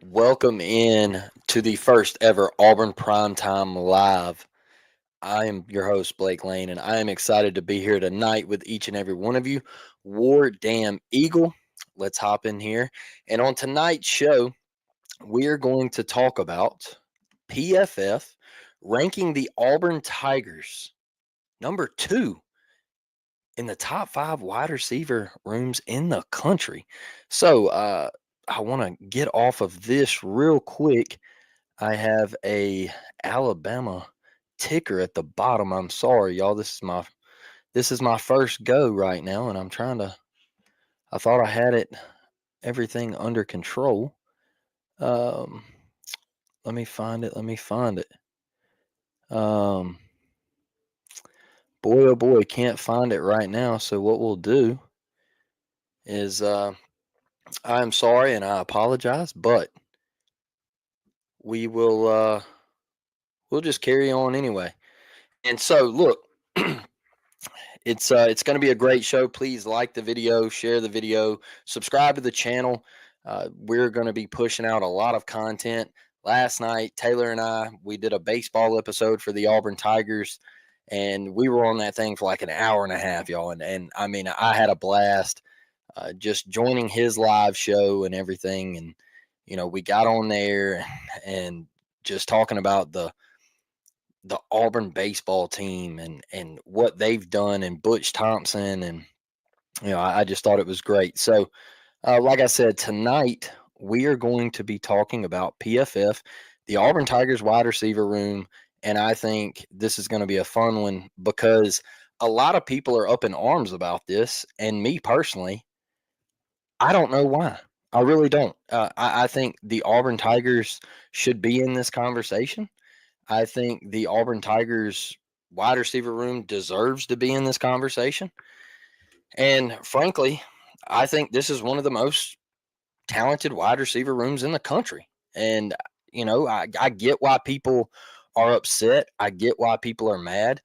Welcome in to the first ever Auburn Primetime Live. I am your host, Blake Lane, and I am excited to be here tonight with each and every one of you. War Damn Eagle. Let's hop in here. And on tonight's show, we are going to talk about PFF ranking the Auburn Tigers number two in the top five wide receiver rooms in the country. So, I want to get off of this real quick. I have a Alabama ticker at the bottom. I'm sorry, y'all. This is my first go right now, and I'm trying to. I thought I had it everything under control. Um, let me find it. Let me find it. Um, boy, oh boy, can't find it right now. So what we'll do is, I'm sorry and I apologize, but we will. We'll just carry on anyway. And so, look. It's going to be a great show. Please like the video, share the video, subscribe to the channel. We're going to be pushing out a lot of content. Last night, Taylor and we did a baseball episode for the Auburn Tigers, and we were on that thing for like an hour and a half, y'all. And I mean, I had a blast just joining his live show and everything. And we got on there and just talking about the Auburn baseball team and what they've done and Butch Thompson and I just thought it was great. So like I said, tonight we are going to be talking about PFF, the Auburn Tigers wide receiver room, and I think this is going to be a fun one because a lot of people are up in arms about this, and me personally, I don't know why. I really don't. I think the Auburn Tigers should be in this conversation. I think the Auburn Tigers wide receiver room deserves to be in this conversation. And frankly, I think this is one of the most talented wide receiver rooms in the country. And, I get why people are upset. I get why people are mad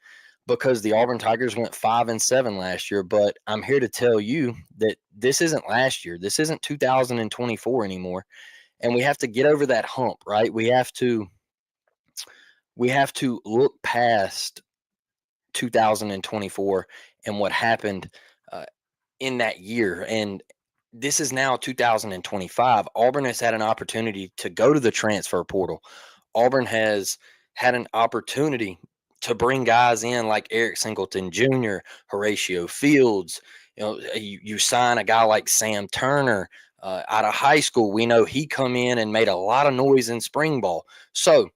because the Auburn Tigers went 5-7 last year. But I'm here to tell you that this isn't last year. This isn't 2024 anymore. And we have to get over that hump, right? We have to look past 2024 and what happened uh, in that year. And this is now 2025. Auburn has had an opportunity to go to the transfer portal. Auburn has had an opportunity to bring guys in like Eric Singleton Jr., Horatio Fields. You sign a guy like Sam Turner out of high school. We know he come in and made a lot of noise in spring ball. So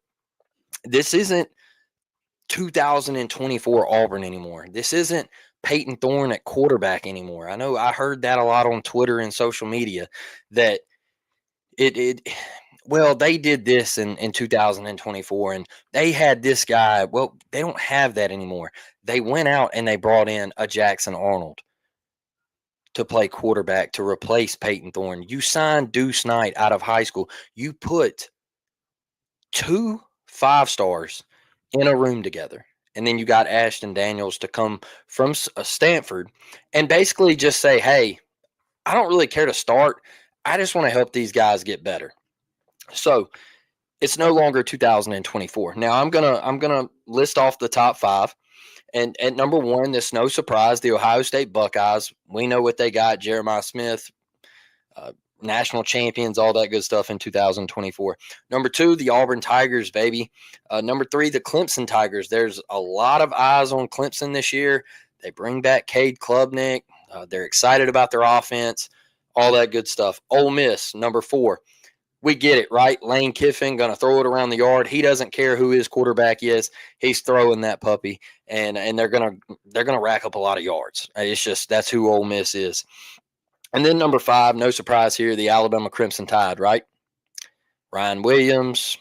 this isn't 2024 Auburn anymore. This isn't Peyton Thorne at quarterback anymore. I know I heard that a lot on Twitter and social media that it well, they did this in 2024 and they had this guy. Well, they don't have that anymore. They went out and they brought in a Jackson Arnold to play quarterback to replace Peyton Thorne. You signed Deuce Knight out of high school. You put two 5 stars in a room together. And then you got Ashton Daniels to come from Stanford and basically just say, hey, I don't really care to start. I just want to help these guys get better. So it's no longer 2024. Now I'm gonna list off the top five. And at number one, this no surprise, the Ohio State Buckeyes. We know what they got: Jeremiah Smith, uh, national champions, all that good stuff in 2024. Number two, the Auburn Tigers, baby. Number three, the Clemson Tigers. There's a lot of eyes on Clemson this year. They bring back Cade Klubnik. They're excited about their offense, all that good stuff. Ole Miss, number four. We get it, right? Lane Kiffin going to throw it around the yard. He doesn't care who his quarterback is. He's throwing that puppy, and they're gonna rack up a lot of yards. It's just that's who Ole Miss is. And then number five, no surprise here, the Alabama Crimson Tide, right? Ryan Williams.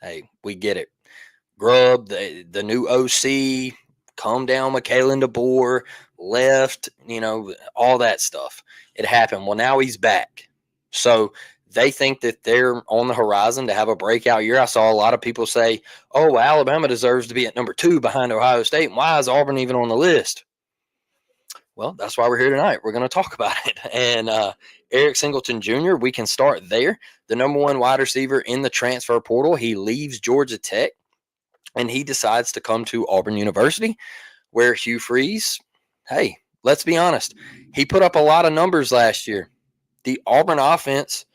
Hey, we get it. Grubb, the new OC, calm down with Kalen DeBoer, left, all that stuff. It happened. Well, now he's back. So they think that they're on the horizon to have a breakout year. I saw a lot of people say, oh, Alabama deserves to be at number two behind Ohio State. And why is Auburn even on the list? Well, that's why we're here tonight. We're going to talk about it. And Eric Singleton Jr., we can start there. The number one wide receiver in the transfer portal. He leaves Georgia Tech and he decides to come to Auburn University, where Hugh Freeze, hey, let's be honest, he put up a lot of numbers last year. The Auburn offense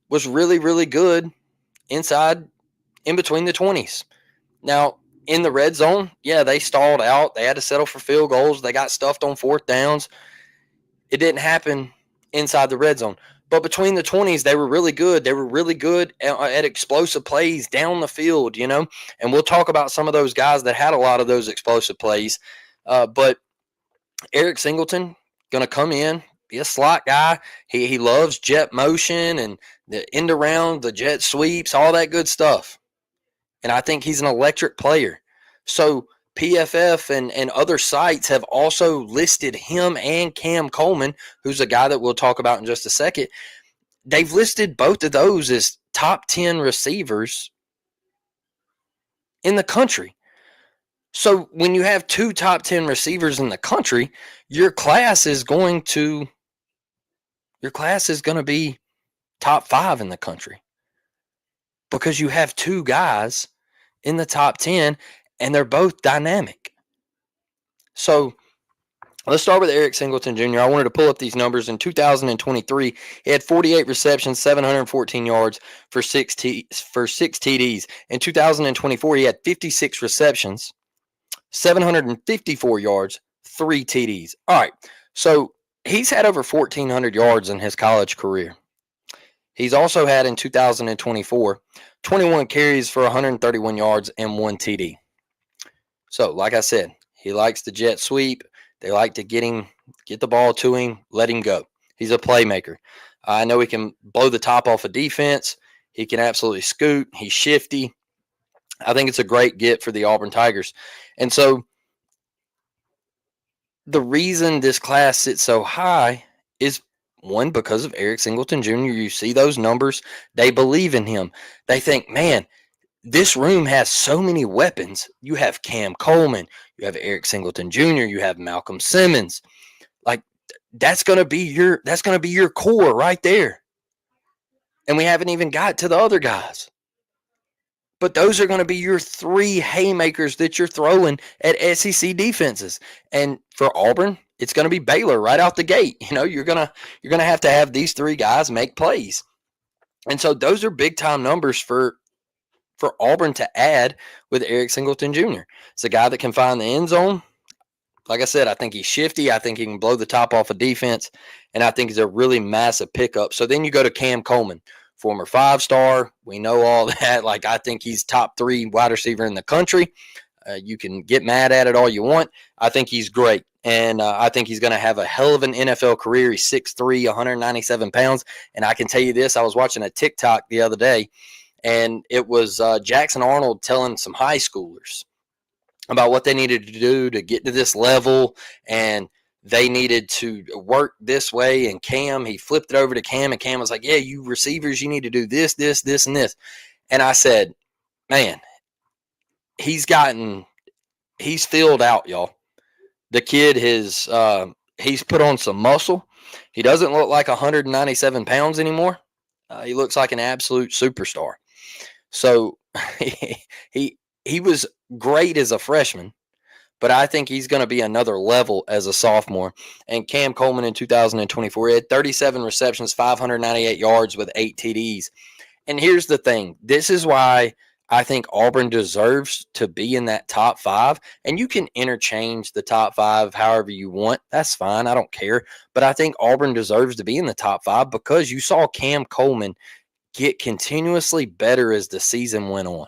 was really, really good inside, in between the 20s. Now, in the red zone, yeah, they stalled out. They had to settle for field goals. They got stuffed on fourth downs. It didn't happen inside the red zone. But between the 20s, they were really good. They were really good at explosive plays down the field, you know. And we'll talk about some of those guys that had a lot of those explosive plays. But Eric Singleton going to come in, be a slot guy. He loves jet motion and the end around, the jet sweeps, all that good stuff. And I think he's an electric player. So PFF and other sites have also listed him and Cam Coleman, who's a guy that we'll talk about in just a second. They've listed both of those as top 10 receivers in the country. So when you have two top 10 receivers in the country, your class is going to be top 5 in the country because you have two guys in the top 10 and they're both dynamic. So let's start with Eric Singleton Jr. I wanted to pull up these numbers. In 2023, he had 48 receptions, 714 yards for 6 TDs. In 2024, he had 56 receptions, 754 yards, 3 TDs. All right, so he's had over 1,400 yards in his college career. He's also had in 2024 21 carries for 131 yards and 1 TD. So, like I said, he likes the jet sweep. They like to get the ball to him, let him go. He's a playmaker. I know he can blow the top off a defense. He can absolutely scoot. He's shifty. I think it's a great get for the Auburn Tigers. And so the reason this class sits so high is, one, because of Eric Singleton Jr. You see those numbers. They believe in him. They think, man, this room has so many weapons. You have Cam Coleman. You have Eric Singleton Jr. You have Malcolm Simmons. Like, that's going to be your core right there. And we haven't even got to the other guys. But those are going to be your 3 haymakers that you're throwing at SEC defenses. And for Auburn, it's going to be Baylor right out the gate. You know, you're going to have these 3 guys make plays. And so those are big time numbers for Auburn to add with Eric Singleton Jr. It's a guy that can find the end zone. Like I said, I think he's shifty. I think he can blow the top off of defense. And I think he's a really massive pickup. So then you go to Cam Coleman, former 5-star. We know all that. Like, I think he's top 3 wide receiver in the country. You can get mad at it all you want. I think he's great. And I think he's going to have a hell of an NFL career. He's 6'3", 197 pounds. And I can tell you this, I was watching a TikTok the other day, and it was Jackson Arnold telling some high schoolers about what they needed to do to get to this level, and they needed to work this way. And Cam, he flipped it over to Cam, and Cam was like, yeah, you receivers, you need to do this, this, this, and this. And I said, man, he's filled out, y'all. The kid he's put on some muscle. He doesn't look like 197 pounds anymore. He looks like an absolute superstar. So he was great as a freshman, but I think he's going to be another level as a sophomore. And Cam Coleman in 2024, he had 37 receptions, 598 yards with 8 TDs. And here's the thing. This is why I think Auburn deserves to be in that top 5. And you can interchange the top 5 however you want. That's fine. I don't care. But I think Auburn deserves to be in the top 5 because you saw Cam Coleman get continuously better as the season went on.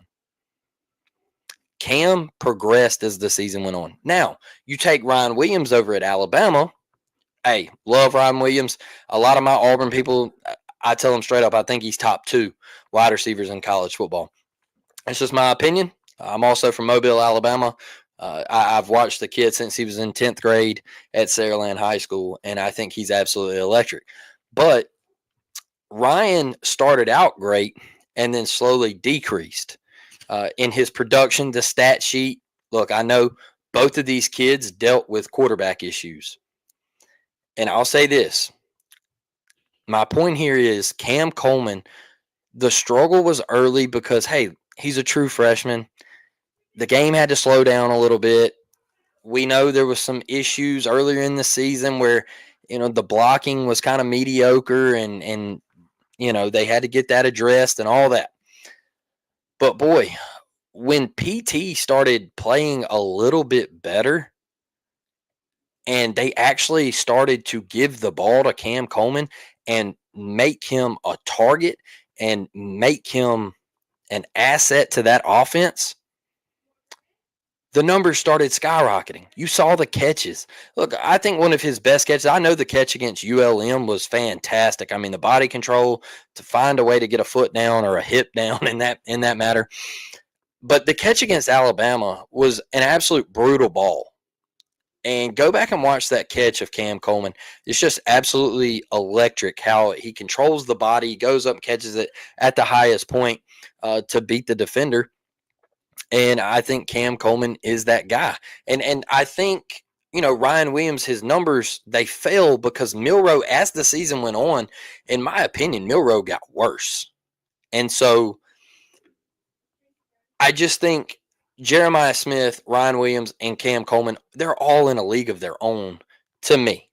Cam progressed as the season went on. Now, you take Ryan Williams over at Alabama. Hey, love Ryan Williams. A lot of my Auburn people, I tell them straight up, I think he's top 2 wide receivers in college football. That's just my opinion. I'm also from Mobile, Alabama. I've watched the kid since he was in 10th grade at Saraland High School, and I think he's absolutely electric. But Ryan started out great and then slowly decreased in his production. The stat sheet, look, I know both of these kids dealt with quarterback issues. And I'll say this. My point here is Cam Coleman, the struggle was early because, hey, he's a true freshman. The game had to slow down a little bit. We know there was some issues earlier in the season where, the blocking was kind of mediocre and they had to get that addressed and all that. But boy, when PT started playing a little bit better and they actually started to give the ball to Cam Coleman and make him a target and make him an asset to that offense, the numbers started skyrocketing. You saw the catches. Look, I think one of his best catches, I know the catch against ULM was fantastic. I mean, the body control to find a way to get a foot down or a hip down in that matter. But the catch against Alabama was an absolute brutal ball. And go back and watch that catch of Cam Coleman. It's just absolutely electric how he controls the body, he goes up and catches it at the highest point to beat the defender. And I think Cam Coleman is that guy. And I think, Ryan Williams, his numbers, they fell because Milroe, as the season went on, in my opinion, Milroe got worse. And so I just think Jeremiah Smith, Ryan Williams, and Cam Coleman, they're all in a league of their own to me.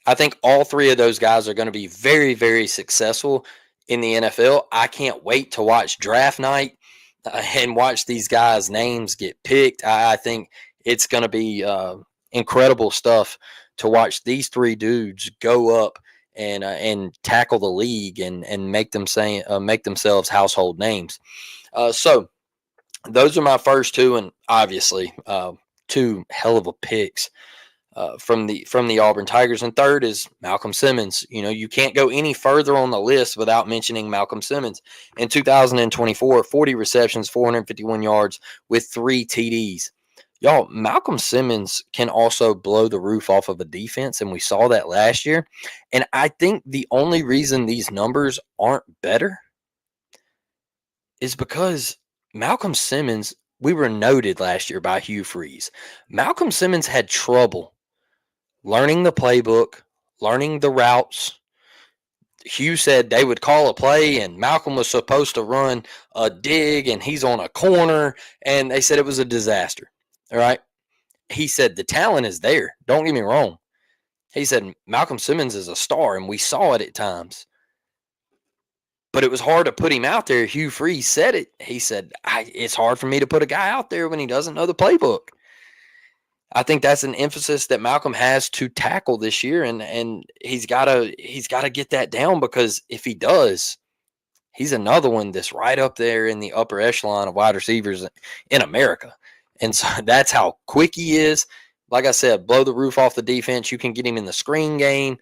I think all three of those guys are going to be very, very successful in the NFL. I can't wait to watch draft night and watch these guys' names get picked. I think it's going to be incredible stuff to watch these three dudes go up and tackle the league and make themselves household names. So those are my first two, and obviously two hell of a picks from the Auburn Tigers. And third is Malcolm Simmons. You can't go any further on the list without mentioning Malcolm Simmons. In 2024, 40 receptions, 451 yards with 3 TDs. Y'all, Malcolm Simmons can also blow the roof off of a defense, and we saw that last year. And I think the only reason these numbers aren't better is because Malcolm Simmons, we were noted last year by Hugh Freeze. Malcolm Simmons had trouble learning the playbook, learning the routes. Hugh said they would call a play and Malcolm was supposed to run a dig and he's on a corner, and they said it was a disaster. All right. He said the talent is there. Don't get me wrong. He said Malcolm Simmons is a star, and we saw it at times. But it was hard to put him out there. Hugh Freeze said it. He said, it's hard for me to put a guy out there when he doesn't know the playbook. I think that's an emphasis that Malcolm has to tackle this year, and he's gotta get that down, because if he does, he's another one that's right up there in the upper echelon of wide receivers in America. And so that's how quick he is. Like I said, blow the roof off the defense. You can get him in the screen game.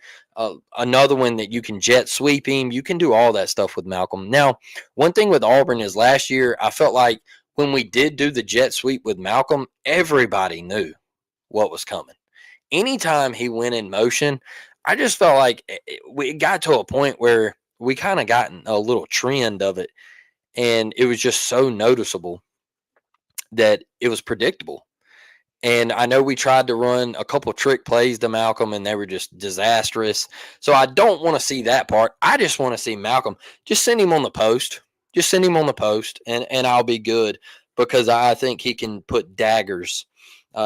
Another one that you can jet sweep him. You can do all that stuff with Malcolm. Now, one thing with Auburn is last year I felt like when we did do the jet sweep with Malcolm, everybody knew what was coming. Anytime he went in motion, I just felt like we got to a point where we kind of gotten a little trend of it, and it was just so noticeable that it was predictable. And I know we tried to run a couple trick plays to Malcolm, and they were just disastrous. So I don't want to see that part. I just want to see Malcolm. Just send him on the post. Just send him on the post, and I'll be good, because I think he can put daggers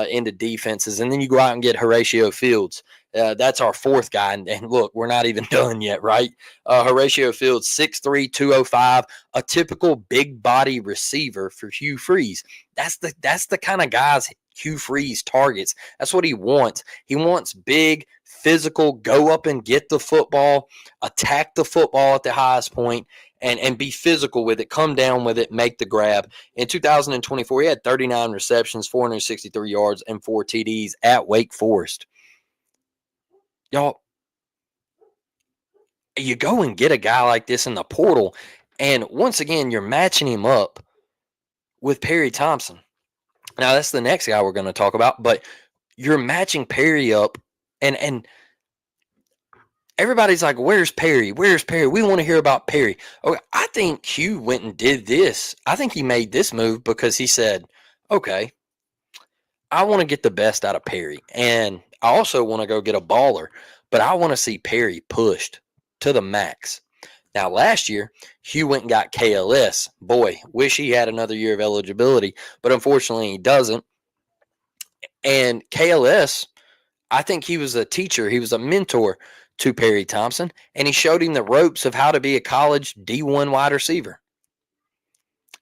into defenses. And then you go out and get Horatio Fields. That's our fourth guy. And look, we're not even done yet, right? Horatio Fields, 6'3", 205, a typical big body receiver for Hugh Freeze. That's the kind of guys Hugh Freeze targets. That's what he wants. He wants big, physical, go up and get the football, attack the football at the highest point, and be physical with it, come down with it, make the grab. In 2024, he had 39 receptions, 463 yards, and 4 TDs at Wake Forest. Y'all, you go and get a guy like this in the portal, and once again, you're matching him up with Perry Thompson. Now, that's the next guy we're going to talk about, but you're matching Perry up, and everybody's like, where's Perry? Where's Perry? We want to hear about Perry. Okay, I think Hugh went and did this. I think he made this move because he said, okay, I want to get the best out of Perry, and I also want to go get a baller. but I want to see Perry pushed to the max. Now, last year, Hugh went and got KLS. Boy, wish he had another year of eligibility, but unfortunately he doesn't. And KLS, I think he was a teacher, he was a mentor to Perry Thompson, and he showed him the ropes of how to be a college D1 wide receiver.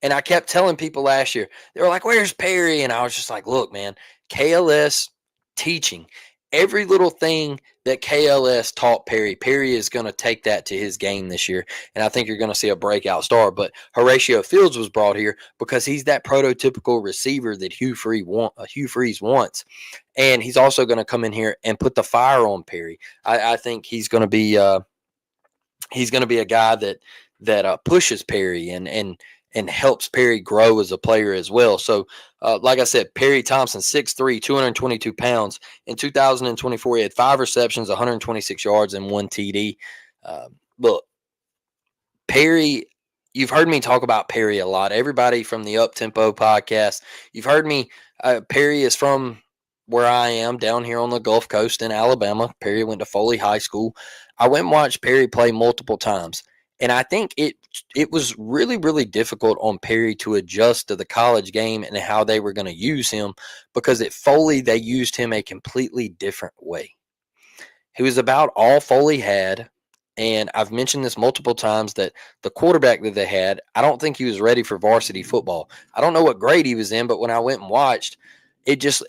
And I kept telling people last year, they were like, "Where's Perry?" And I was just like, "Look, man, KLS teaching every little thing that KLS taught Perry. Perry is going to take that to his game this year, and I think you're going to see a breakout star." But Horatio Fields was brought here because he's that prototypical receiver that Hugh Freeze wants, and he's also going to come in here and put the fire on Perry. I think he's going to be a guy that pushes Perry and helps Perry grow as a player as well. So, like I said, Perry Thompson, 6'3", 222 pounds. In 2024, he had 5 receptions, 126 yards, and 1 TD. Look, Perry, you've heard me talk about Perry a lot. Everybody from the Up Tempo podcast, you've heard me. Perry is from where I am down here on the Gulf Coast in Alabama. Perry went to Foley High School. I went and watched Perry play multiple times. And I think it was really, really difficult on Perry to adjust to the college game and how they were going to use him, because at Foley, they used him a completely different way. He was about all Foley had. And I've mentioned this multiple times that the quarterback that they had, I don't think he was ready for varsity football. I don't know what grade he was in, but when I went and watched,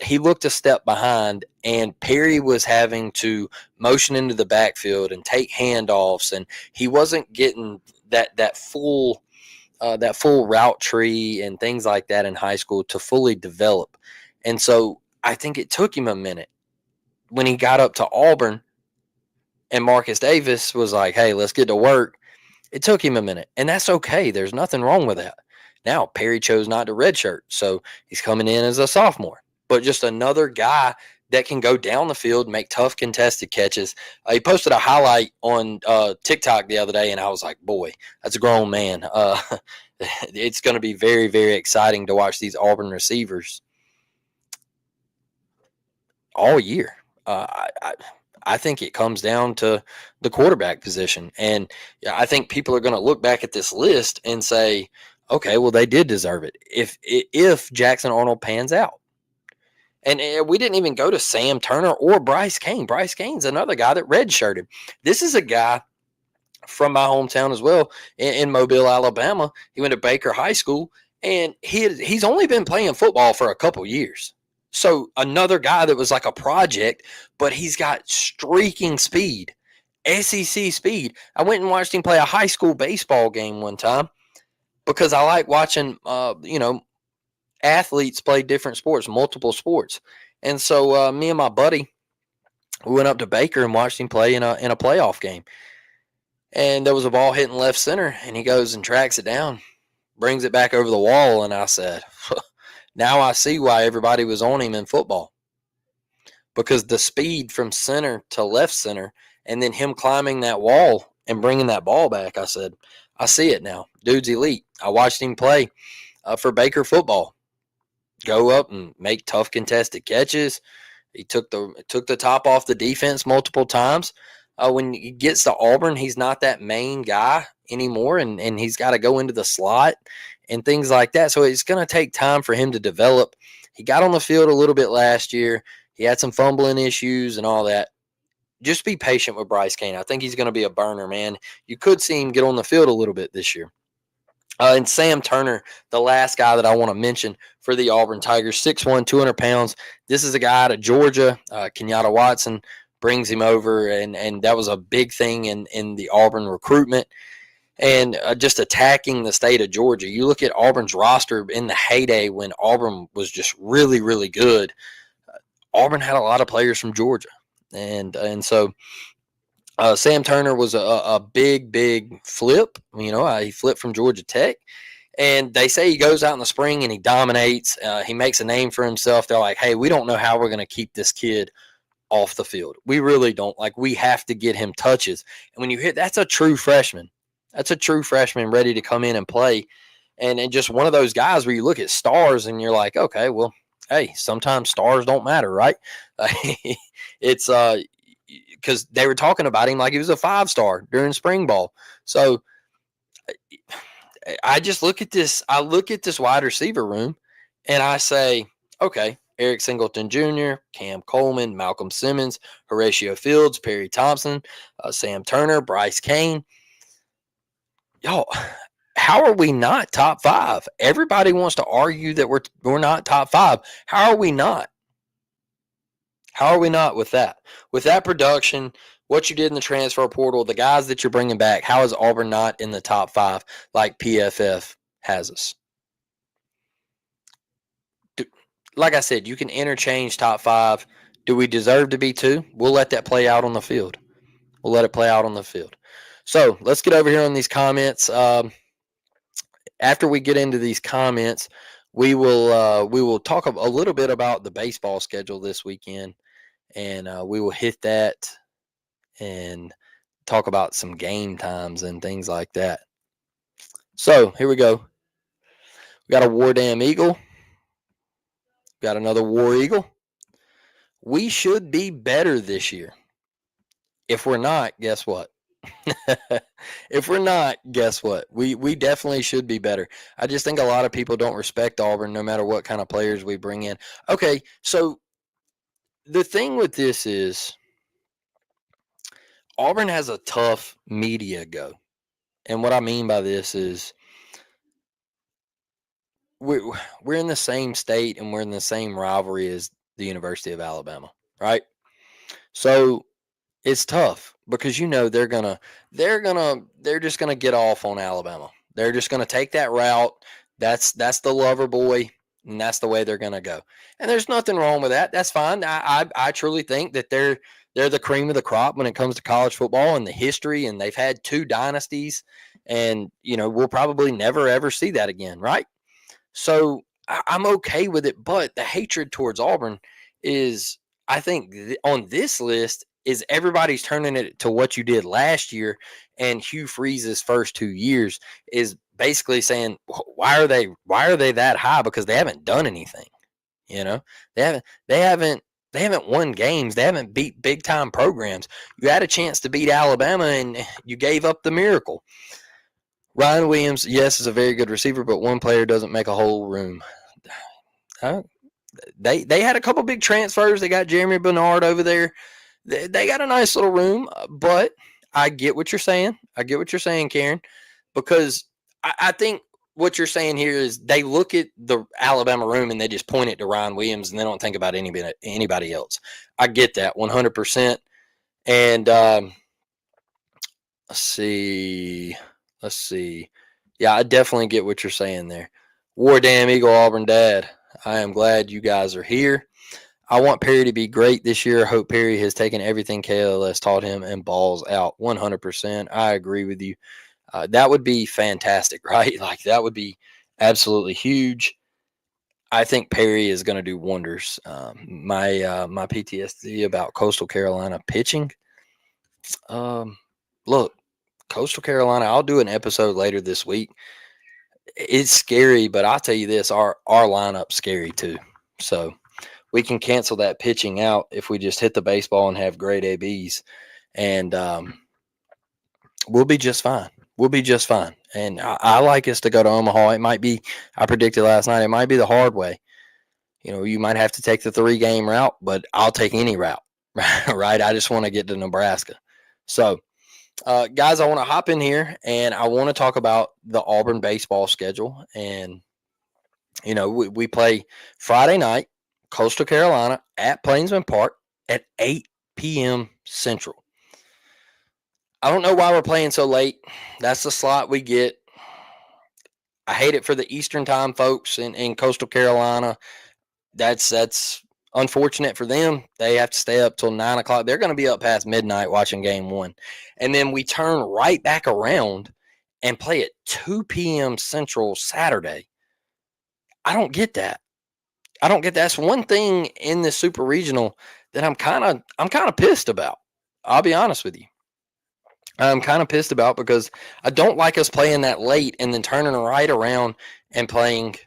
he looked a step behind, and Perry was having to motion into the backfield and take handoffs, and he wasn't getting that full route tree and things like that in high school to fully develop. And so I think it took him a minute. When he got up to Auburn and Marcus Davis was like, "Hey, let's get to work," it took him a minute, and that's okay. There's nothing wrong with that. Now, Perry chose not to redshirt, so he's coming in as a sophomore. But just another guy that can go down the field, make tough contested catches. He posted a highlight on TikTok the other day, and I was like, boy, that's a grown man. It's going to be very, very exciting to watch these Auburn receivers all year. I think it comes down to the quarterback position. And I think people are going to look back at this list and say, okay, well, they did deserve it if Jackson Arnold pans out. And we didn't even go to Sam Turner or Bryce Cain. Bryce Cain's another guy that redshirted. This is a guy from my hometown as well, in Mobile, Alabama. He went to Baker High School, and he's only been playing football for a couple years. So another guy that was like a project, but he's got streaking speed, SEC speed. I went and watched him play a high school baseball game one time because I like watching, athletes play different sports, multiple sports. And so me and my buddy, we went up to Baker and watched him play in a playoff game. And there was a ball hitting left center, and he goes and tracks it down, brings it back over the wall, and I said, now I see why everybody was on him in football. Because the speed from center to left center, and then him climbing that wall and bringing that ball back, I said, I see it now. Dude's elite. I watched him play for Baker football. Go up and make tough contested catches. He took the top off the defense multiple times. When he gets to Auburn, he's not that main guy anymore, and he's got to go into the slot and things like that. So it's going to take time for him to develop. He got on the field a little bit last year. He had some fumbling issues and all that. Just be patient with Bryce Cain. I think he's going to be a burner, man. You could see him get on the field a little bit this year. And Sam Turner, the last guy that I want to mention for the Auburn Tigers, 6'1", 200 pounds. This is a guy out of Georgia. Kenyatta Watson brings him over, and that was a big thing in the Auburn recruitment. And just attacking the state of Georgia. You look at Auburn's roster in the heyday when Auburn was just really, really good. Auburn had a lot of players from Georgia. And so Sam Turner was a big, big flip. He flipped from Georgia Tech. And they say he goes out in the spring and he dominates. He makes a name for himself. They're like, hey, we don't know how we're going to keep this kid off the field. We really don't. We have to get him touches. And when you hit, that's a true freshman. That's a true freshman ready to come in and play. And just one of those guys where you look at stars and you're like, okay, well, hey, sometimes stars don't matter, right? It's because they were talking about him like he was a 5-star during spring ball. So I just look at this. I look at this wide receiver room, and I say, okay, Eric Singleton Jr., Cam Coleman, Malcolm Simmons, Horatio Fields, Perry Thompson, Sam Turner, Bryce Kane. Y'all, how are we not top 5? Everybody wants to argue that we're not top 5. How are we not? How are we not with that? With that production, what you did in the transfer portal, the guys that you're bringing back, how is Auburn not in the top 5 like PFF has us? Like I said, you can interchange top 5. Do we deserve to be 2? We'll let that play out on the field. We'll let it play out on the field. So let's get over here on these comments. After we get into these comments, we will talk a little bit about the baseball schedule this weekend, and we will hit that and talk about some game times and things like that. So here we go. We got a War Damn Eagle. Got another War Eagle. We should be better this year. If we're not, guess what? If we're not, guess what? We definitely should be better. I just think a lot of people don't respect Auburn no matter what kind of players we bring in. Okay, so the thing with this is Auburn has a tough media go. And what I mean by this is we're in the same state and we're in the same rivalry as the University of Alabama, right? So it's tough because they're just gonna get off on Alabama. They're just gonna take that route. That's the lover boy, and that's the way they're gonna go. And there's nothing wrong with that. That's fine. I truly think that they're the cream of the crop when it comes to college football and the history, and they've had 2 dynasties, and we'll probably never ever see that again, right? So I'm okay with it, but the hatred towards Auburn is, I think, on this list is everybody's turning it to what you did last year, and Hugh Freeze's first 2 years is basically saying why are they that high, because they haven't done anything. They haven't won games. They haven't beat big time programs. You had a chance to beat Alabama and you gave up the miracle. Ryan Williams, yes, is a very good receiver, but one player doesn't make a whole room. They had a couple big transfers. They got Jeremy Bernard over there. They got a nice little room, but I get what you're saying. I get what you're saying, Karen, because I think what you're saying here is they look at the Alabama room and they just point it to Ryan Williams and they don't think about anybody else. I get that 100%. And let's see. Yeah, I definitely get what you're saying there. War Damn Eagle Auburn Dad. I am glad you guys are here. I want Perry to be great this year. I hope Perry has taken everything KLS taught him and balls out 100%. I agree with you. That would be fantastic, right? Like, that would be absolutely huge. I think Perry is going to do wonders. My PTSD about Coastal Carolina pitching. Look, Coastal Carolina, I'll do an episode later this week. It's scary, but I'll tell you this, our lineup's scary too. So we can cancel that pitching out if we just hit the baseball and have great ABs. And we'll be just fine. We'll be just fine. And I like us to go to Omaha. It might be, I predicted last night, it might be the hard way. You might have to take the 3-game route, but I'll take any route, right? I just want to get to Nebraska. So, guys, I want to hop in here and I want to talk about the Auburn baseball schedule. And, we play Friday night, Coastal Carolina at Plainsman Park at 8 p.m. Central. I don't know why we're playing so late. That's the slot we get. I hate it for the Eastern time folks in Coastal Carolina. That's unfortunate for them. They have to stay up till 9 o'clock. They're going to be up past midnight watching game 1. And then we turn right back around and play at 2 p.m. Central Saturday. I don't get that. That's one thing in the Super Regional that I'm kind of pissed about. I'll be honest with you. I'm kind of pissed about because I don't like us playing that late and then turning right around and playing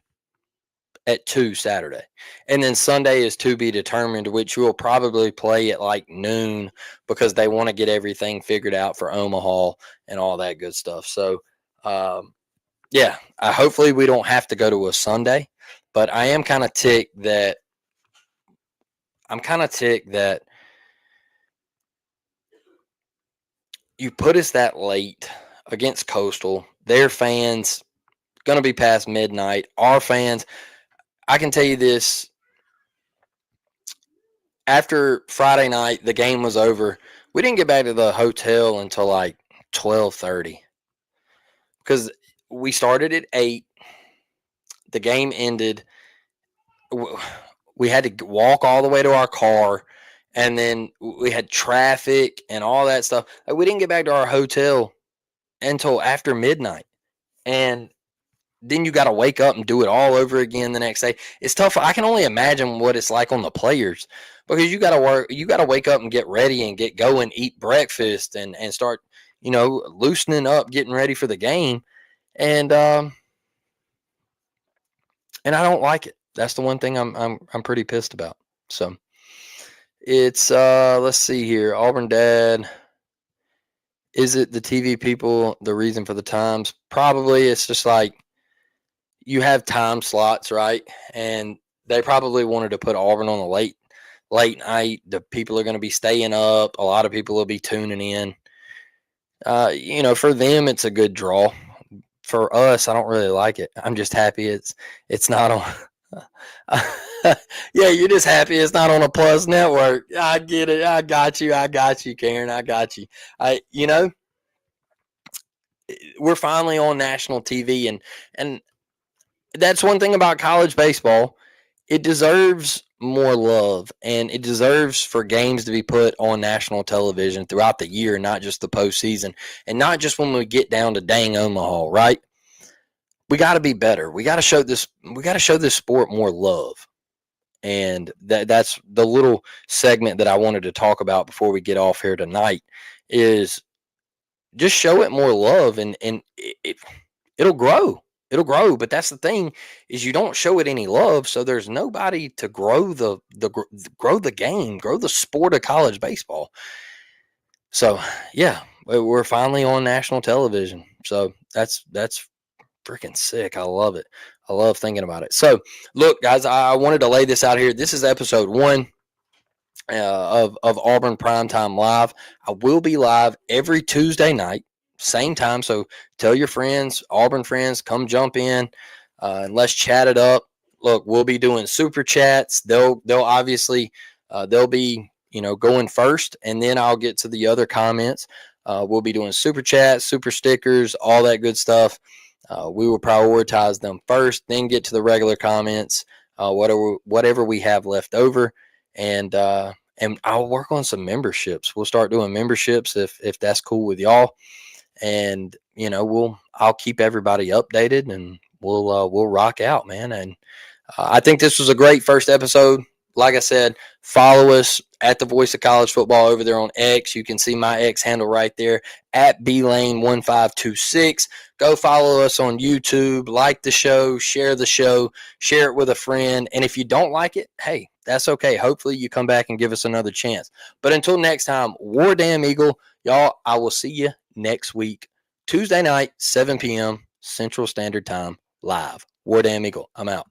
at 2 Saturday. And then Sunday is to be determined, which will probably play at like noon because they want to get everything figured out for Omaha and all that good stuff. So, yeah, hopefully we don't have to go to a Sunday, but I am kind of ticked that you put us that late against Coastal. Their fans going to be past midnight. Our fans, I can tell you this, after Friday night, the game was over. We didn't get back to the hotel until like 12:30 because we started at 8. The game ended. We had to walk all the way to our car, and then we had traffic and all that stuff. Like, we didn't get back to our hotel until after midnight, and then you got to wake up and do it all over again the next day. It's tough. I can only imagine what it's like on the players because you got to work. You got to wake up and get ready and get going, eat breakfast, and start, loosening up, getting ready for the game. And I don't like it. That's the one thing I'm pretty pissed about. So it's let's see here. Auburn dad. Is it the TV people the reason for the times? Probably. It's just like you have time slots, right? And they probably wanted to put Auburn on the late night. The people are going to be staying up. A lot of people will be tuning in. For them, it's a good draw. For us, I don't really like it. I'm just happy it's not on. Yeah, you're just happy it's not on a Plus network. I get it. I got you, Karen. I got you. We're finally on national TV, and that's one thing about college baseball. It deserves more love, and it deserves for games to be put on national television throughout the year, not just the postseason, and not just when we get down to dang Omaha, right? We got to be better. We got to show this. We got to show this sport more love, and that's the little segment that I wanted to talk about before we get off here tonight. Is just show it more love, and it'll grow. It'll grow, but that's the thing is you don't show it any love, so there's nobody to grow grow the game, grow the sport of college baseball. So yeah, we're finally on national television. So that's freaking sick. I love it. I love thinking about it. So look, guys, I wanted to lay this out here. This is episode 1 of Auburn Primetime Live. I will be live every Tuesday night, same time. So tell your friends, Auburn friends, come jump in and let's chat it up. Look, we'll be doing super chats. They'll obviously they'll be going first, and then I'll get to the other comments. We'll be doing super chats, super stickers, all that good stuff. We will prioritize them first, then get to the regular comments, whatever we have left over, and I'll work on some memberships. We'll start doing memberships if that's cool with y'all, and I'll keep everybody updated, and we'll rock out, man. And I think this was a great first episode. Like I said, follow us at the Voice of College Football over there on X. You can see my X handle right there at blane1526. Go follow us on YouTube, like the show, share it with a friend. And if you don't like it, hey, that's okay. Hopefully you come back and give us another chance. But until next time, War Damn Eagle, y'all, I will see you next week, Tuesday night, 7 p.m. Central Standard Time, live. War Damn Eagle, I'm out.